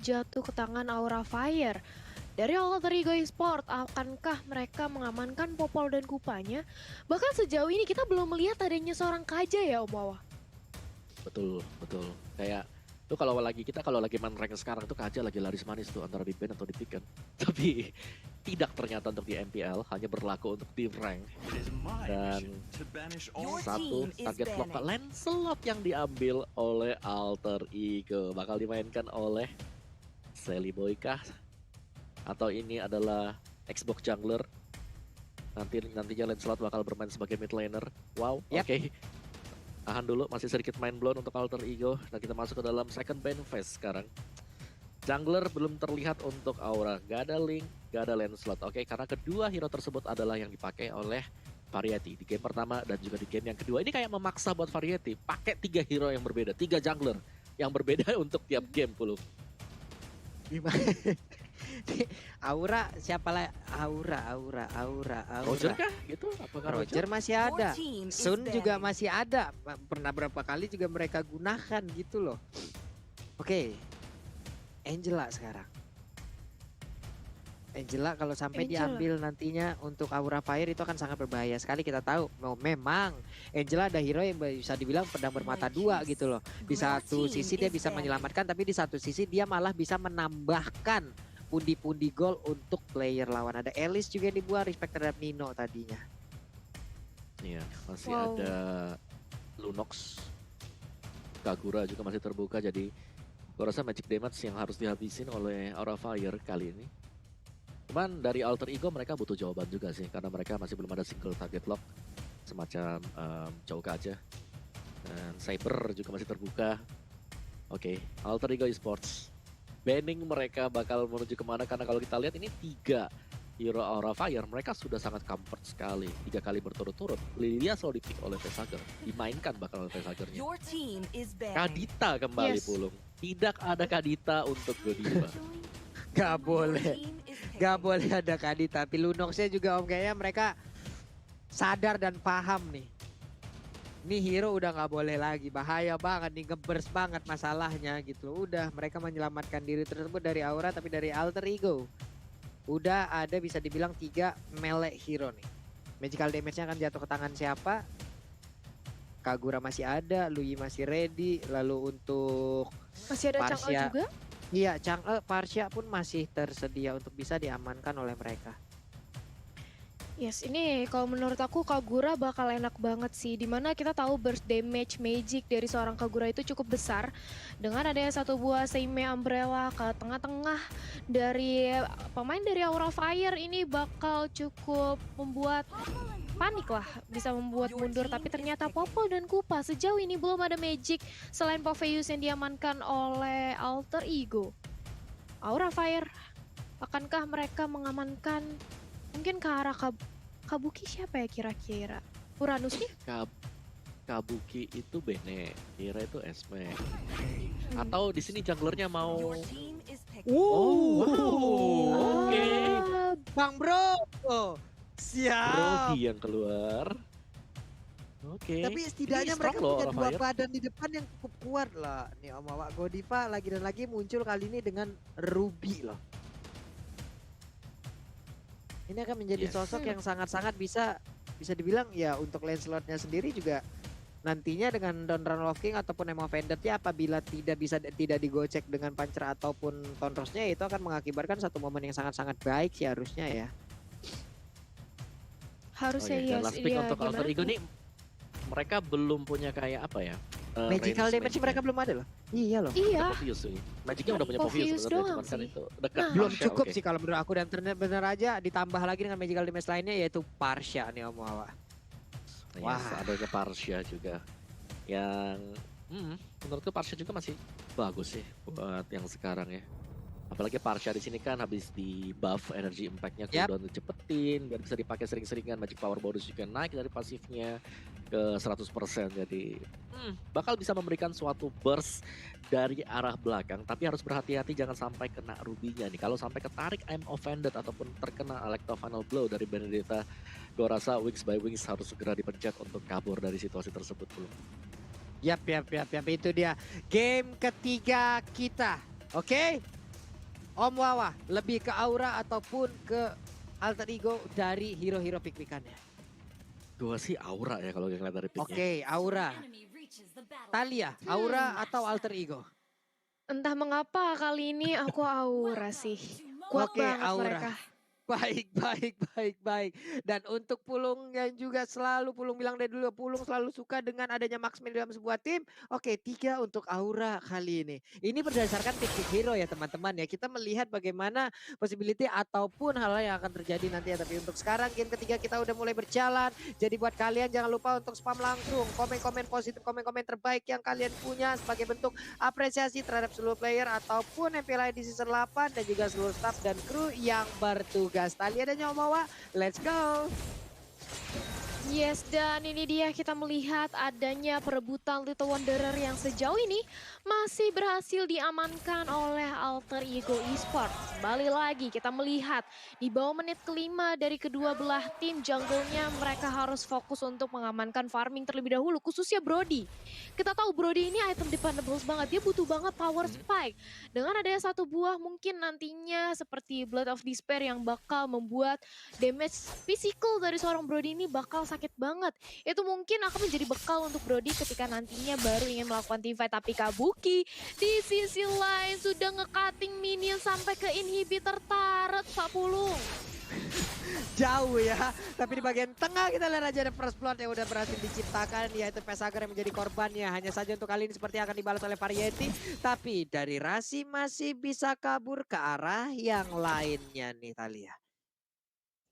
jatuh ke tangan Aura Fire. Dari Alter Ego Esport, akankah mereka mengamankan Popol dan Kupanya? Bahkan sejauh ini kita belum melihat adanya seorang Kaja ya Om Wawa. Betul, betul. Kayak tuh kalau lagi main rank sekarang tuh Kaja lagi laris manis tuh antara di ban atau di pick kan. Tapi tidak ternyata untuk di MPL, hanya berlaku untuk di rank. Dan satu target lock Lancelot yang diambil oleh Alter Ego. Bakal dimainkan oleh Sally Boy kah? Atau ini adalah Xbox Jungler? Nantinya Lancelot bakal bermain sebagai mid laner. Wow, oke. Tahan dulu, masih sedikit mind blown untuk Alter Ego. Dan kita masuk ke dalam second ban phase sekarang. Jungler belum terlihat untuk Aura. Gak ada Link, gak ada Lancelot. Oke, karena kedua hero tersebut adalah yang dipakai oleh Variety di game pertama dan juga di game yang kedua. Ini kayak memaksa buat Variety pakai 3 hero yang berbeda, 3 jungler yang berbeda untuk tiap game Pulung. Gimana? Aura siapa lah? Aura. Roger kah? Gitu? Apakah Roger masih ada. Sun juga masih ada. Pernah berapa kali juga mereka gunakan gitu loh. Oke. Angela sekarang. Angela kalau sampai diambil nantinya untuk Aura Fire itu akan sangat berbahaya sekali. Kita tahu memang Angela ada hero yang bisa dibilang pedang bermata dua gitu loh. Di satu sisi dia bisa menyelamatkan, tapi di satu sisi dia malah bisa menambahkan pundi-pundi gol untuk player lawan. Ada Alice juga yang dibuat, respect terhadap Nino tadinya. Iya, masih ada Lunox, Kagura juga masih terbuka, jadi gue rasa magic damage yang harus dihabisin oleh Aura Fire kali ini. Cuman dari Alter Ego mereka butuh jawaban juga sih, karena mereka masih belum ada single target lock semacam Chouka aja. Dan Cyber juga masih terbuka. Oke, Alter Ego Esports. Banning mereka bakal menuju kemana, karena kalau kita lihat ini 3 hero Aura Fire, mereka sudah sangat comfort sekali. 3 kali berturut-turut, Lilia selalu dipick oleh Vesager, dimainkan bakal oleh Vesagernya. Kadita kembali Pulung. Tidak ada Kadita untuk Godiva. Gak boleh ada Kadita. Tapi Lunoxnya juga Om, kayaknya mereka sadar dan paham nih. Ini hero udah gak boleh lagi, bahaya banget nih, ngeburst banget masalahnya gitu. Udah mereka menyelamatkan diri tersebut dari Aura, tapi dari Alter Ego udah ada bisa dibilang 3 melee hero nih. Magical damage-nya akan jatuh ke tangan siapa? Kagura masih ada, Lui masih ready, lalu untuk masih ada Chang'e juga? Iya, Chang'e, Parsia pun masih tersedia untuk bisa diamankan oleh mereka. Yes, ini kalau menurut aku Kagura bakal enak banget sih. Dimana kita tahu burst damage magic dari seorang Kagura itu cukup besar. Dengan adanya satu buah Seime Umbrella ke tengah-tengah dari pemain dari Aura Fire, ini bakal cukup membuat panik lah. Bisa membuat mundur, tapi ternyata Popol dan Kupa sejauh ini belum ada magic selain Popheus yang diamankan oleh Alter Ego. Aura Fire, akankah mereka mengamankan mungkin ke arah Kabuki siapa ya kira-kira? Uranusnya? Kabuki itu Bene, Kira itu Esme. Atau di sini junglernya mau Oke. Bang Bro. Siap. Brody yang keluar. Oke. Tapi setidaknya ini mereka loh, punya 2 Fire. badan di depan yang cukup kuat lah. Nih Om Awak Godiva lagi dan lagi muncul kali ini dengan Ruby loh. Ini akan menjadi sosok yang sangat-sangat bisa dibilang ya untuk Lancelotnya sendiri juga nantinya dengan Don Run of King ataupun Name of Vendetta apabila tidak digocek dengan Pancer ataupun Tonrosnya, itu akan mengakibatkan satu momen yang sangat-sangat baik sih harusnya ya. Harusnya Dan yes. last pick untuk Alter Ego nih mereka belum punya kayak apa ya? Magical damage mereka belum ada loh. Iya loh. Iya. Magicnya udah punya Popheus doang cuman kan sih. itu dekat. Belum cukup sih kalau menurut aku, dan bener aja ditambah lagi dengan magical damage lainnya yaitu Parsia nih Om Wawa. Wah, ada ke Parsia juga. Yang menurutku Parsia juga masih bagus sih buat yang sekarang ya. Apalagi Parsia di sini kan habis di buff energy impact-nya cooldown dicepetin biar bisa dipakai sering-seringan, magic power bonus juga naik dari pasifnya ke 100%, jadi bakal bisa memberikan suatu burst dari arah belakang, tapi harus berhati-hati jangan sampai kena rubinya nih. Kalau sampai ketarik I'm offended ataupun terkena electro final blow dari Benedetta, gue rasa Wings by Wings harus segera dipencet untuk kabur dari situasi tersebut dulu. Yap, itu dia game ketiga kita. Oke. Om Wawa, lebih ke aura ataupun ke alter ego dari hero-hero pick-pickannya? Gua sih aura ya kalau ngeliat dari picknya. Oke, aura. Talia, aura atau alter ego? Entah mengapa kali ini aku aura sih. Kuat Oke, banget aura. mereka. Baik. Dan untuk Pulung yang juga selalu Pulung bilang dari dulu, Pulung selalu suka dengan adanya marksman dalam sebuah tim. Oke, 3 untuk Aura kali ini. Ini berdasarkan pick hero ya teman-teman ya. Kita melihat bagaimana possibility ataupun hal yang akan terjadi nanti ya. Tapi untuk sekarang game ketiga kita udah mulai berjalan. Jadi buat kalian jangan lupa untuk spam langsung. Komen-komen positif, komen-komen terbaik yang kalian punya sebagai bentuk apresiasi terhadap seluruh player ataupun MPL di season 8 dan juga seluruh staff dan kru yang bertugas. Talia dan Nyomawa, let's go! Yes, dan ini dia kita melihat adanya perebutan Little Wanderer yang sejauh ini masih berhasil diamankan oleh Alter Ego Esports. Kembali lagi kita melihat di bawah menit kelima dari kedua belah tim jungle-nya mereka harus fokus untuk mengamankan farming terlebih dahulu, khususnya Brody. Kita tahu Brody ini item dependable banget, dia butuh banget power spike. Dengan adanya satu buah mungkin nantinya seperti Blood of Despair yang bakal membuat damage physical dari seorang Brody ini bakal sakit banget. Itu mungkin akan menjadi bekal untuk Brody ketika nantinya baru ingin melakukan teamfight. Tapi Kabuki di sisi lain sudah nge-cutting minion sampai ke inhibitor turret Pak Pulung. Jauh ya, tapi di bagian tengah kita lihat aja ada first blood yang udah berhasil diciptakan, yaitu Pesager yang menjadi korbannya. Hanya saja untuk kali ini seperti akan dibalas oleh Variety, tapi dari Rasi masih bisa kabur ke arah yang lainnya nih Talia.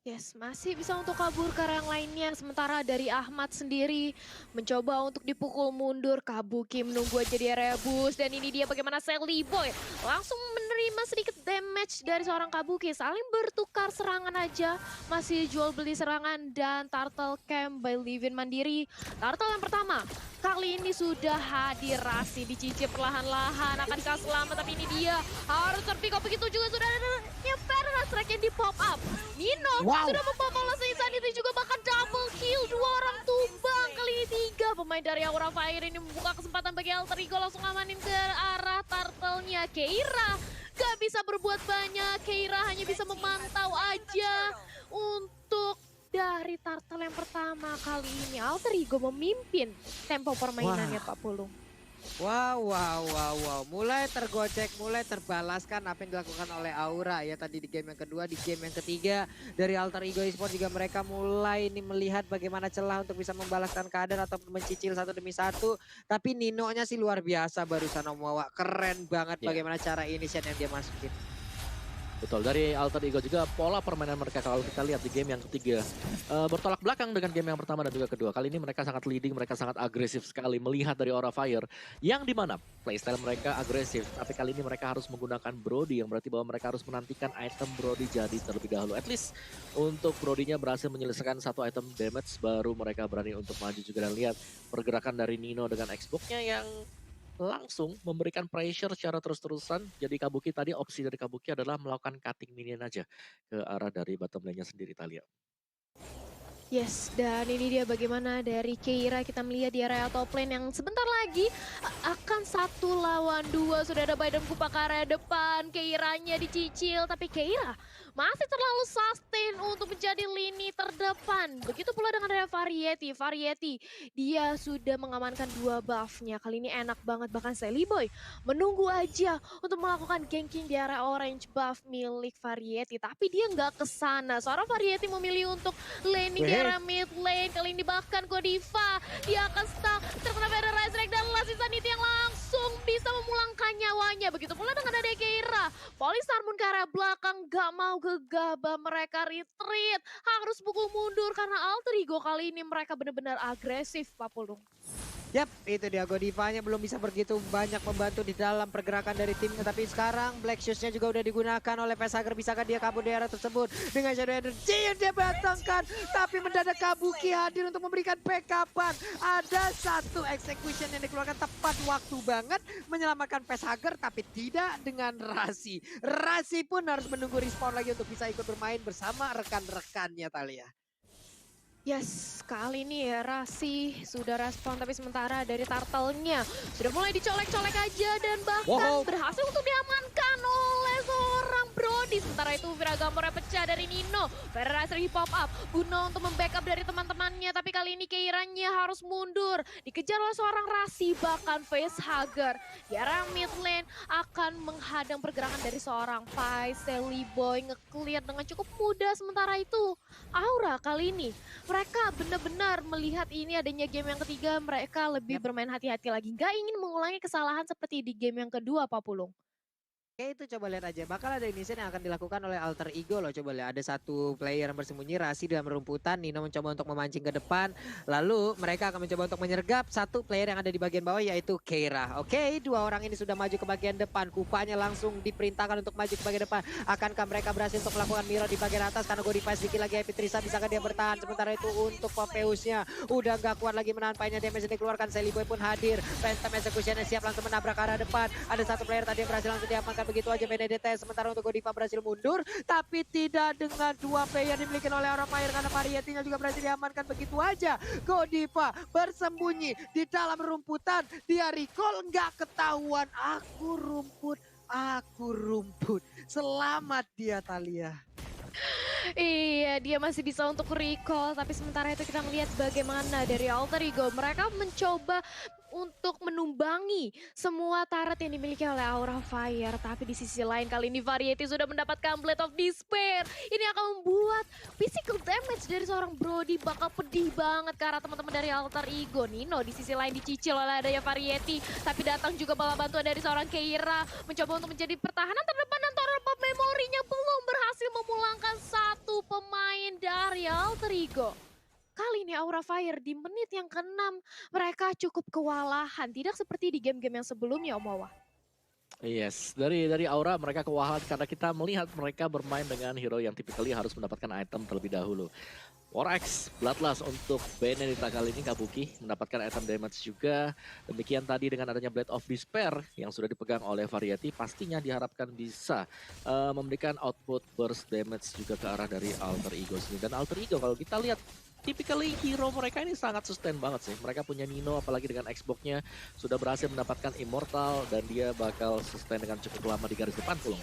Yes, masih bisa untuk kabur ke arah yang lainnya. Sementara dari Ahmad sendiri mencoba untuk dipukul mundur. Kabuki menunggu aja di area boost. Dan ini dia bagaimana Sally Boy langsung menerima sedikit damage dari seorang Kabuki. Saling bertukar serangan aja. Masih jual beli serangan dan Turtle Camp by Livin Mandiri. Turtle yang pertama. Kali ini sudah hadir Rasi dicicip perlahan-lahan akan dikasih selamat, tapi ini dia harus terpick-up begitu juga sudah ada nyeper strike yang di pop up. Nino sudah mempop oleh Insanity juga bahkan double kill, 2 orang tumbang kali ini 3 pemain dari Aura Fire ini membuka kesempatan bagi Alter Ego langsung ngamanin ke arah turtle-nya. Keira gak bisa berbuat banyak, Keira hanya bisa memantau aja untuk dari turtle yang pertama kali ini. Alter Ego memimpin tempo permainannya Pak Pulung. Wow. Mulai tergocek, mulai terbalaskan apa yang dilakukan oleh Aura ya tadi di game yang kedua, di game yang ketiga. Dari Alter Ego Esports juga mereka mulai nih melihat bagaimana celah untuk bisa membalaskan keadaan ataupun mencicil satu demi satu. Tapi Nino-nya sih luar biasa barusan Om Wawa. Keren banget bagaimana cara initiate yang dia masukin. Betul, dari Alter Ego juga pola permainan mereka kalau kita lihat di game yang ketiga bertolak belakang dengan game yang pertama dan juga kedua. Kali ini mereka sangat leading, mereka sangat agresif sekali melihat dari Aura Fire yang dimana playstyle mereka agresif. Tapi kali ini mereka harus menggunakan Brody yang berarti bahwa mereka harus menantikan item Brody jadi terlebih dahulu. At least untuk Brody-nya berhasil menyelesaikan satu item damage baru mereka berani untuk maju juga. Dan lihat pergerakan dari Nino dengan Xbox-nya yang langsung memberikan pressure secara terus-terusan. Jadi Kabuki tadi opsi dari Kabuki adalah melakukan cutting minion aja ke arah dari bottom lane-nya sendiri Talia. Yes, dan ini dia bagaimana dari Keira kita melihat di area top lane yang sebentar lagi akan 1 lawan 2. Sudah ada Biden Kupa ke area depan, Keiranya dicicil, tapi Keira masih terlalu sustain untuk menjadi lini terdepan. Begitu pula dengan area Variety. Variety, dia sudah mengamankan 2 buff-nya. Kali ini enak banget, bahkan Sally Boy menunggu aja untuk melakukan ganking di area orange buff milik Variety. Tapi dia nggak kesana. Seorang Variety memilih untuk laning di area mid lane. Kali ini bahkan Godiva, dia akan stuck terkena Feather Rise Strike dan Last Insanity yang langsung bisa memulangkan nyawanya. Begitu pula dengan ada Keira. Polystar Moon ke arah belakang, gak mau gegabah, mereka retreat. Harus pukul mundur karena Alter Ego kali ini mereka benar-benar agresif Pak Pulung. Yap, itu dia Godivanya belum bisa begitu banyak membantu di dalam pergerakan dari timnya. Tapi sekarang Black Shoes-nya juga udah digunakan oleh Pesager. Bisakah dia kabur di area tersebut? Dengan Shadow Energy yang dia batangkan. Tapi mendadak Kabuki hadir untuk memberikan backup-an. Ada satu execution yang dikeluarkan tepat waktu banget. Menyelamatkan Pesager tapi tidak dengan Rasi. Rasi pun harus menunggu respawn lagi untuk bisa ikut bermain bersama rekan-rekannya Talia. Yes, kali ini ya Rasi sudah respon, tapi sementara dari turtle-nya sudah mulai dicolek-colek aja dan bahkan berhasil untuk diamankan oleh seorang Brody. Sementara itu Viragamornya pecah dari Nino. Ferrarizer di pop up, guna untuk membackup dari teman-temannya. Tapi kali ini Keiranya harus mundur. Dikejar oleh seorang Rasi, bahkan facehugger. Di arah mid lane akan menghadang pergerakan dari seorang Pai. Sally Boy nge-clear dengan cukup mudah. Sementara itu Aura kali ini mereka benar-benar melihat ini adanya game yang ketiga, mereka lebih bermain hati-hati lagi. Nggak ingin mengulangi kesalahan seperti di game yang kedua, Pak Pulung. Oke, itu coba lihat aja. Bakal ada inisiatif yang akan dilakukan oleh Alter Ego loh. Coba lihat, ada satu player yang bersembunyi Rasi dalam rumputan. Nino mencoba untuk memancing ke depan. Lalu mereka akan mencoba untuk menyergap satu player yang ada di bagian bawah, yaitu Keira. Oke, dua orang ini sudah maju ke bagian depan. Kupanya langsung diperintahkan untuk maju ke bagian depan. Akankah mereka berhasil untuk melakukan mirror di bagian atas? Karena Godify sedikit lagi Epitrisa, bisakah dia bertahan? Sementara itu untuk Popeusnya udah gak kuat lagi menahan painnya. Damage yang dikeluarkan, Sally Boy pun hadir. Phantom Executionnya siap langsung menabrak ke arah depan. Ada satu player tadi yang berhasil langsung diamankan begitu aja, Benedetta. Sementara untuk Godiva berhasil mundur, tapi tidak dengan dua player dimiliki oleh orang Fire, karena Variety-nya juga berhasil diamankan begitu aja. Godiva bersembunyi di dalam rumputan, dia recall nggak ketahuan. Aku rumput. Selamat dia, Thalia. Iya, dia masih bisa untuk recall, tapi sementara itu kita melihat bagaimana dari Alter Ego. Mereka mencoba untuk menumbangi semua turret yang dimiliki oleh Aura Fire. Tapi di sisi lain kali ini Variety sudah mendapatkan Blade of Despair. Ini akan membuat physical damage dari seorang Brody bakal pedih banget ke arah teman-teman dari Alter Ego. Nino di sisi lain dicicil oleh adanya Variety. Tapi datang juga bala bantuan dari seorang Keira. Mencoba untuk menjadi pertahanan terdepan, dan Torped Memorinya belum berhasil memulangkan satu pemain dari Alter Ego. Kali ini Aura Fire di menit yang ke-6 mereka cukup kewalahan. Tidak seperti di game-game yang sebelumnya, Om Wawa. Yes, dari Aura mereka kewalahan karena kita melihat mereka bermain dengan hero yang typically harus mendapatkan item terlebih dahulu. Warx, Bloodlust untuk Benedetta kali ini Kabuki mendapatkan item damage juga. Demikian tadi dengan adanya Blade of Despair yang sudah dipegang oleh Variety, pastinya diharapkan bisa memberikan output burst damage juga ke arah dari Alter Ego sendiri. Dan Alter Ego kalau kita lihat, typically hero mereka ini sangat sustain banget sih. Mereka punya Nino, apalagi dengan Xbox-nya sudah berhasil mendapatkan Immortal, dan dia bakal sustain dengan cukup lama di garis depan Pulung.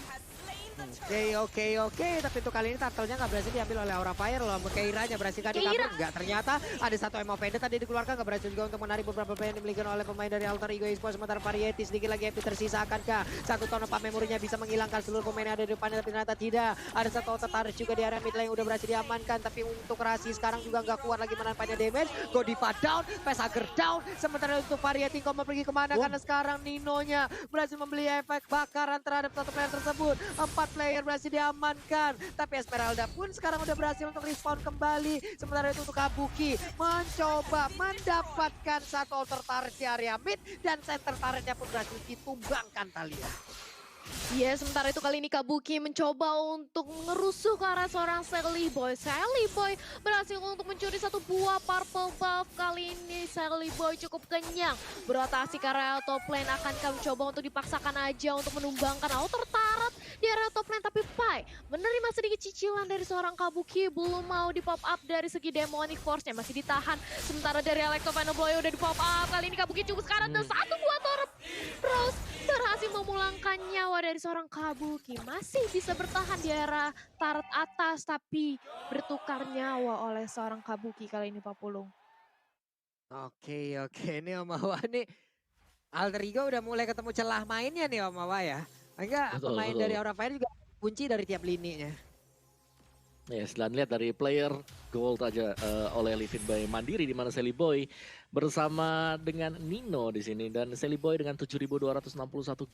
Oke. Tapi untuk kali ini turtle-nya nggak berhasil diambil oleh Aura Fire loh. Keiranya berhasil kan dikabur? Nggak, ternyata ada satu Emo Vendor tadi dikeluarkan, nggak berhasil juga untuk menarik beberapa player yang dimiliki oleh pemain dari Alter Ego Esports. Sementara Variety sedikit lagi MP tersisa. Akankah satu Torped Memorinya bisa menghilangkan seluruh pemain yang ada di depannya? Tapi ternyata tidak. Ada satu Auto-Turret juga di area mid lane yang udah berhasil diamankan. Tapi untuk Rasi sekarang juga nggak kuat lagi menahan painnya damage. Godiva down, Facehugger down. Sementara untuk Variety kau mau pergi kemana? Karena sekarang Ninonya berhasil membeli efek bakaran terhadap satu player tersebut. 4 player berhasil diamankan, tapi Esmeralda pun sekarang udah berhasil untuk respawn kembali. Sementara itu untuk Kabuki mencoba mendapatkan satu altar turret di area mid, dan center turretnya pun berhasil ditumbangkan Thalia. Ya, sementara itu kali ini Kabuki mencoba untuk ngerusuh ke arah seorang Sally Boy. Sally Boy berhasil untuk mencuri satu buah purple buff. Kali ini Sally Boy cukup kenyang. Berotasi ke arah top lane, akan kami coba untuk dipaksakan aja untuk menumbangkan outer turret di area top lane. Tapi Pai menerima sedikit cicilan dari seorang Kabuki. Belum mau di pop up dari segi demonic force-nya, masih ditahan. Sementara dari Electro Final Blow udah di pop up. Kali ini Kabuki cukup sekarang dan satu buah torp. Rose berhasil memulangkan nyawa dari seorang Kabuki. Masih bisa bertahan di area turret atas, tapi bertukar nyawa oleh seorang Kabuki kali ini, Pak Pulung. Oke. Ini Om Awa nih, Alter Ego udah mulai ketemu celah mainnya nih Om Awa ya. Enggak, Betul, pemain betul. dari Aura Fire juga kunci dari tiap lininya. Yes, dan lihat dari player gold aja oleh Livin by Mandiri, di mana Sally Boy bersama dengan Nino di sini, dan Sally Boy dengan 7.261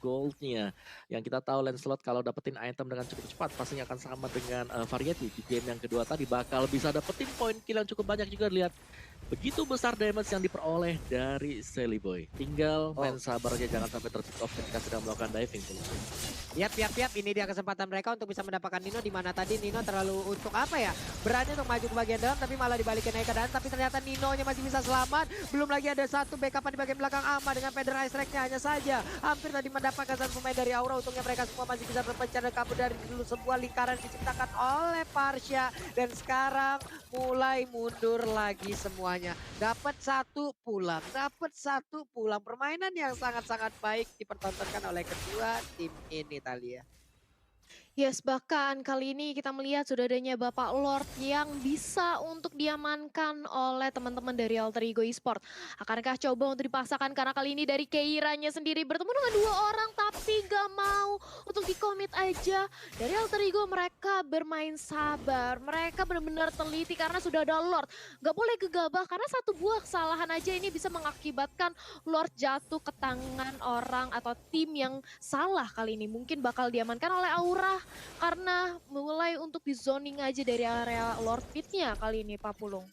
goldnya. Yang kita tahu Lancelot kalau dapetin item dengan cukup cepat pastinya akan sama dengan Variety di game yang kedua tadi, bakal bisa dapetin poin kill yang cukup banyak juga. Lihat begitu besar damage yang diperoleh dari Sally Boy. Tinggal main sabar aja, jangan sampai terpick off ketika sedang melakukan diving. Yap, ini dia kesempatan mereka untuk bisa mendapatkan Nino, di mana tadi Nino terlalu untuk apa ya, berani untuk maju ke bagian dalam, tapi malah dibalikin naik ke dalam. Tapi ternyata Ninonya masih bisa selamat. Belum lagi ada satu backupan di bagian belakang Ama dengan Feder Ice Strike-nya hanya saja hampir tadi mendapatkan satu pemain dari Aura. Untungnya mereka semua masih bisa terpencar dan kabur dari dulu sebuah lingkaran diciptakan oleh Parsha, dan sekarang mulai mundur lagi semuanya. Dapat satu pulang. Permainan yang sangat-sangat baik dipertontonkan oleh kedua tim ini, Thalia. Yes, bahkan kali ini kita melihat sudah adanya Bapak Lord yang bisa untuk diamankan oleh teman-teman dari Alter Ego Esport. Akankah coba untuk dipaksakan karena kali ini dari Keiranya sendiri bertemu dengan dua orang tapi gak mau untuk dikomit aja. Dari Alter Ego mereka bermain sabar, mereka benar-benar teliti karena sudah ada Lord. Gak boleh gegabah karena satu buah kesalahan aja ini bisa mengakibatkan Lord jatuh ke tangan orang atau tim yang salah kali ini. Mungkin bakal diamankan oleh Aura karena mulai untuk di zoning aja dari area Lord Pit-nya kali ini Pak Pulung.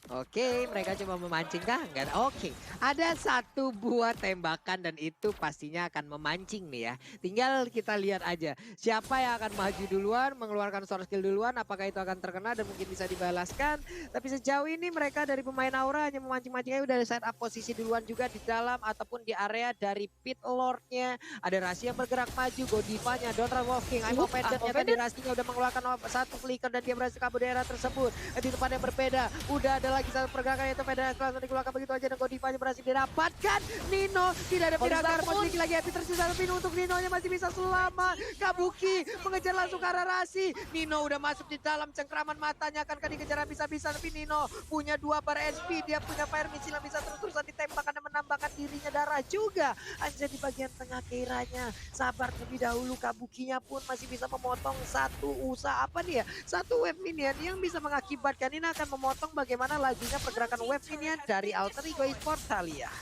Oke, mereka cuma memancing kah? Enggak. Oke, ada satu buah tembakan dan itu pastinya akan memancing nih ya. Tinggal kita lihat aja siapa yang akan maju duluan, mengeluarkan sword skill duluan, apakah itu akan terkena dan mungkin bisa dibalaskan. Tapi sejauh ini mereka dari pemain Aura hanya memancing-mancing aja, udah set up posisi duluan juga di dalam ataupun di area dari pit lordnya. Ada Rasi yang bergerak maju, Godivanya, Donran Walking, I'm Offended, ternyata di Rasinya udah mengeluarkan satu flicker dan dia berhasil kabur daerah tersebut. Di tempat yang berbeda, udah ada lagi satu pergerakan yaitu Federasi langsung dikeluarkan begitu aja dan Godivanya berhasil didapatkan. Nino tidak ada piragar, posisi lagi Happy tersisa tapi untuk Nino-nya masih bisa selamat. Kabuki mengejar langsung ke arah Rasi. Nino udah masuk di dalam cengkraman matanya, akankah dikejar habis-habisan tapi Nino punya 2 bar SP, dia punya fire missile yang bisa terus-terusan ditembakkan dan menambahkan dirinya darah juga. Anjir di bagian tengah Keiranya sabar terlebih dahulu, Kabukinya pun masih bisa memotong satu usaha apa nih ya, satu wave minion yang bisa mengakibatkan ini akan memotong bagaimana lajunya pergerakan wave minion dari Alter Ego Esport Thalia.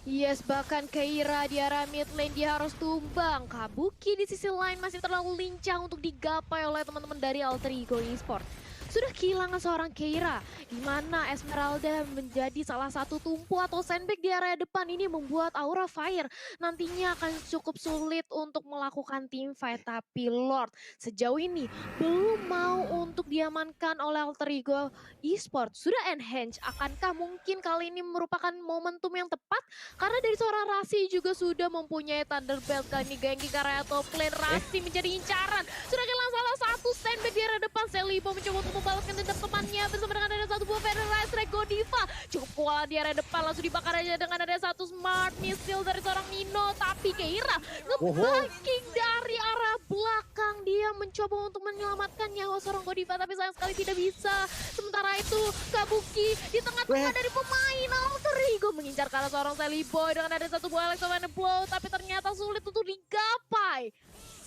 Yes, bahkan Keira di arah mid lane dia harus tumbang. Kabuki di sisi lain masih terlalu lincah untuk digapai oleh teman-teman dari Alter Ego Esport. Sudah kehilangan seorang Keira, di mana Esmeralda menjadi salah satu tumpu atau sandbag di area depan. Ini membuat Aura Fire nantinya akan cukup sulit untuk melakukan team fight. Tapi Lord sejauh ini belum mau untuk diamankan oleh Alter Ego Esport. Sudah enhance, akankah mungkin kali ini merupakan momentum yang tepat? Karena dari seorang Rasi juga sudah mempunyai Thunderbelt. Kali ini ganking ke area top lane, Rasi menjadi incaran. Sudah kehilangan salah satu sandbag di area depan. Selibo mencoba untuk membalaskan dendam temannya bersama dengan ada satu buah Federasi Strike Godiva. Cukup kuat di area depan, langsung dibakar aja dengan ada satu smart missile dari seorang Nino. Tapi Keira nge-backing dari arah belakang. Dia mencoba untuk menyelamatkan nyawa seorang Godiva, tapi sayang sekali tidak bisa. Sementara itu Kabuki di tengah-tengah dari pemain Alter Ego mengincar ke arah seorang Seliboy dengan ada satu buah Electromagnetic Blow, tapi ternyata sulit untuk digapai.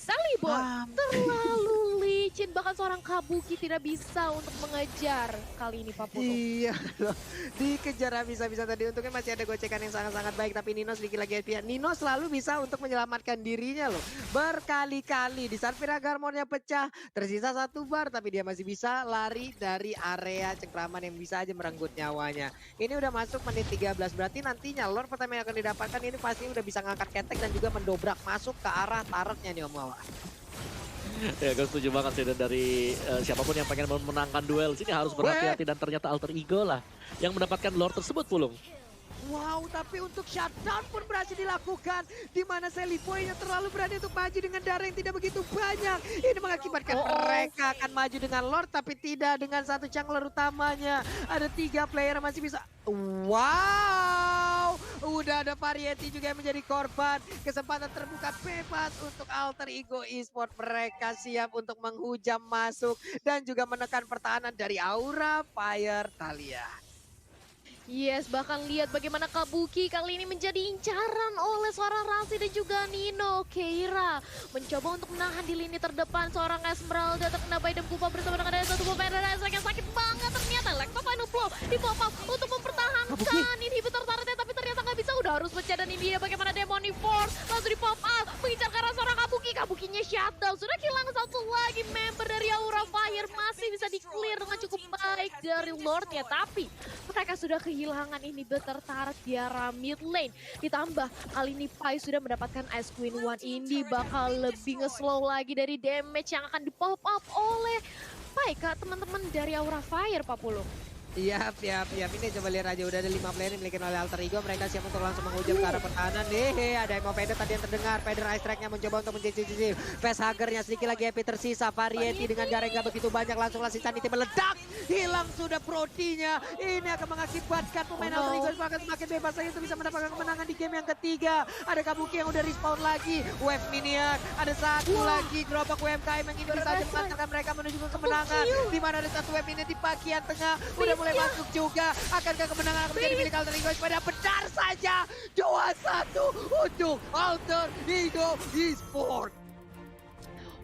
Seliboy terlalu licin, bahkan seorang Kabuki tidak bisa untuk mengejar kali ini Pak Putu. Iya loh, dikejar habis-habisan tadi. Untungnya masih ada gocekan yang sangat-sangat baik, tapi Nino sedikit lagi happy. Nino selalu bisa untuk menyelamatkan dirinya loh, berkali-kali. Di saat Piragarmonnya pecah, tersisa satu bar, tapi dia masih bisa lari dari area cengkraman yang bisa aja merenggut nyawanya. Ini udah masuk menit 13, berarti nantinya Lord pertama yang akan didapatkan ini pasti udah bisa ngangkat ketek dan juga mendobrak masuk ke arah turretnya nih Om Wawa. Ya gue setuju banget sih, dan dari siapapun yang pengen memenangkan duel sini harus berhati-hati, dan ternyata Alter Ego lah yang mendapatkan Lord tersebut, Pulung. Wow, tapi untuk shutdown pun berhasil dilakukan. Di mana Seliboy yang terlalu berani untuk maju dengan darah yang tidak begitu banyak. Ini mengakibatkan mereka akan maju dengan Lord, tapi tidak dengan satu jungler utamanya. Ada 3 player masih bisa. Wow, udah ada Variety juga yang menjadi korban. Kesempatan terbuka bebas untuk Alter Ego Esport. Mereka siap untuk menghujam masuk dan juga menekan pertahanan dari Aura Fire Thalia. Yes, bahkan lihat bagaimana Kabuki kali ini menjadi incaran oleh seorang Rasi dan juga Nino. Keira mencoba untuk menahan di lini terdepan. Seorang Esmeralda terkena Baidem Kupa bersama dengan ada satu buah Federasi yang sakit banget. Ternyata Electro Final Blow di pop up untuk mempertahankan inhibitor turretnya, tapi ternyata nggak bisa. Udah harus pecah, dan ini dia bagaimana Demonic Force langsung di pop up mengincar ke arah seorang Kabuki. Kabukinya shutdown. Sudah kehilangan satu lagi member dari Aura Fire. Masih bisa di-clear dengan cukup baik dari Lordnya, tapi mereka sudah kehilangan ini tertarik di arah mid lane. Ditambah kali ini Pai sudah mendapatkan Ice Queen One. Ini bakal lebih nge-slow lagi dari damage yang akan di pop up oleh Pai ke teman-teman dari Aura Fire, Pak Pulung. Iya, ini coba lihat aja udah ada 5 player yang dimiliki oleh Alter Ego. Mereka siap untuk langsung menghujam ke arah pertahanan. Ada Emo Vader tadi yang terdengar. Vader Ice Track-nya mencoba untuk mencicil. Facehugger-nya sedikit lagi happy tersisa. Variety dengan Garen gak begitu banyak. Langsunglah si Sanity meledak. Hilang sudah Prodigy-nya. Ini akan mengakibatkan pemain Alter Ego akan semakin bebas lagi untuk bisa mendapatkan kemenangan di game yang ketiga. Ada Kabuki yang udah respawn lagi. Wave Minion. Ada satu lagi gerobak UMKM yang ingin bisa mengantarkan mereka menuju ke kemenangan. Di mana ada satu Wave Minion di bagian tengah. Udah mulai masuk juga. Akankah kemenangan akan menjadi milik Alter Ego? Pada benar saja 2-1 untuk Alter Ego Esports.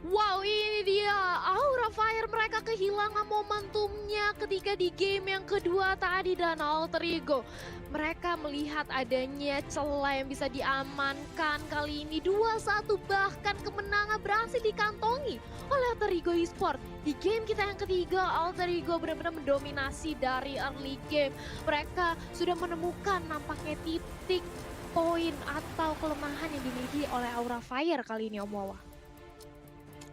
Wow, ini dia Aura Fire, mereka kehilangan momentumnya ketika di game yang kedua tadi, dan Alter Ego mereka melihat adanya celah yang bisa diamankan kali ini 2-1, bahkan kemenangan berhasil dikantongi oleh Alter Ego Esports. Di game kita yang ketiga, Alter Ego benar-benar mendominasi dari early game. Mereka sudah menemukan nampaknya titik poin atau kelemahan yang dimiliki oleh Aura Fire kali ini, Om Wawa.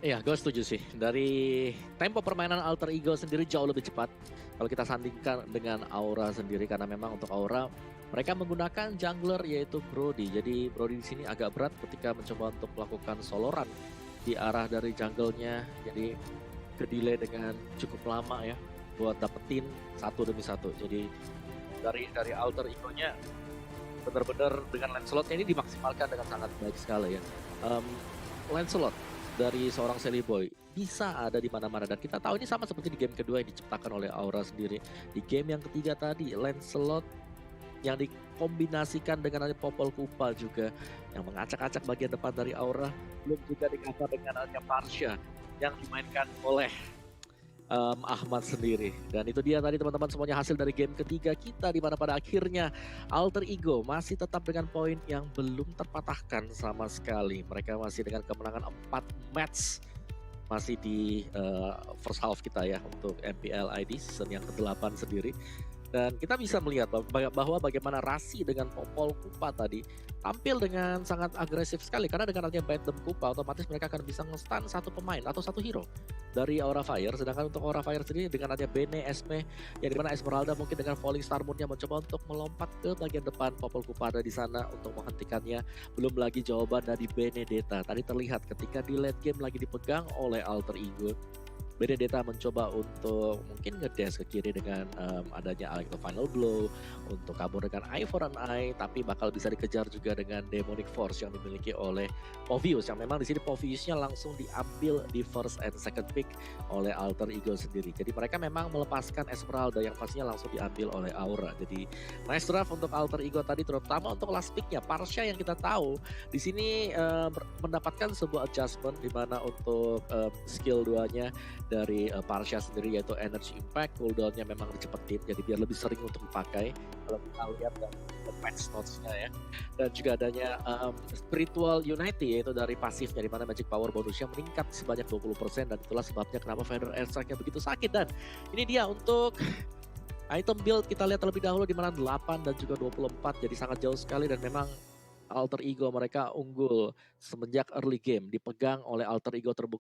Iya, gue setuju sih. Dari tempo permainan Alter Ego sendiri jauh lebih cepat kalau kita sandingkan dengan Aura sendiri, karena memang untuk Aura mereka menggunakan jungler yaitu Brody. Jadi Brody di sini agak berat ketika mencoba untuk melakukan solo run di arah dari jungle-nya. Jadi ke-delay dengan cukup lama ya buat dapetin satu demi satu. Jadi dari Alter Ego-nya benar-benar dengan Lancelot-nya ini dimaksimalkan dengan sangat baik sekali ya. Lancelot dari seorang Sally Boy bisa ada di mana-mana, dan kita tahu ini sama seperti di game kedua yang diciptakan oleh Aura sendiri. Di game yang ketiga tadi Lancelot yang dikombinasikan dengan Popol Kupa juga yang mengacak-acak bagian depan dari Aura, belum juga dikawal dengan adanya Parsha yang dimainkan oleh Ahmad sendiri. Dan itu dia tadi teman-teman semuanya hasil dari game ketiga kita, di mana pada akhirnya Alter Ego masih tetap dengan poin yang belum terpatahkan sama sekali. Mereka masih dengan kemenangan 4 match masih di first half kita ya untuk MPL ID season yang ke-8 sendiri. Dan kita bisa melihat bahwa bagaimana Rasi dengan Popol Kupa tadi tampil dengan sangat agresif sekali, karena dengan adanya Bandem Kupa otomatis mereka akan bisa nge-stun satu pemain atau satu hero dari Aura Fire. Sedangkan untuk Aura Fire sendiri dengan adanya Bene, Esme, yang dimana Esmeralda mungkin dengan Falling Star Moon-nya mencoba untuk melompat ke bagian depan. Popol Kupa ada di sana untuk menghentikannya. Belum lagi jawaban dari Benedetta. Tadi terlihat ketika di late game lagi dipegang oleh Alter Ego, Benedetta mencoba untuk mungkin ngedash ke kiri dengan adanya Electro Final Blow untuk kabur dengan Eye for an Eye, tapi bakal bisa dikejar juga dengan Demonic Force yang dimiliki oleh Povius, yang memang di sini Poviusnya langsung diambil di first and second pick oleh Alter Ego sendiri. Jadi mereka memang melepaskan Esmeralda yang pastinya langsung diambil oleh Aura. Jadi nice draft untuk Alter Ego tadi, terutama untuk last picknya Parsha yang kita tahu di sini mendapatkan sebuah adjustment di mana untuk skill 2-nya dari Parsha sendiri yaitu Energy Impact, cooldown-nya memang dicepetin jadi biar lebih sering untuk dipakai kalau kita lihat dari patch notes-nya ya. Dan juga adanya Spiritual Unity yaitu dari pasifnya, di mana Magic Power bonusnya meningkat sebanyak 20%, dan itulah sebabnya kenapa Vader Airstrike-nya begitu sakit. Dan ini dia untuk item build, kita lihat terlebih dahulu di mana 8 dan juga 24 jadi sangat jauh sekali, dan memang Alter Ego mereka unggul semenjak early game dipegang oleh Alter Ego terbukti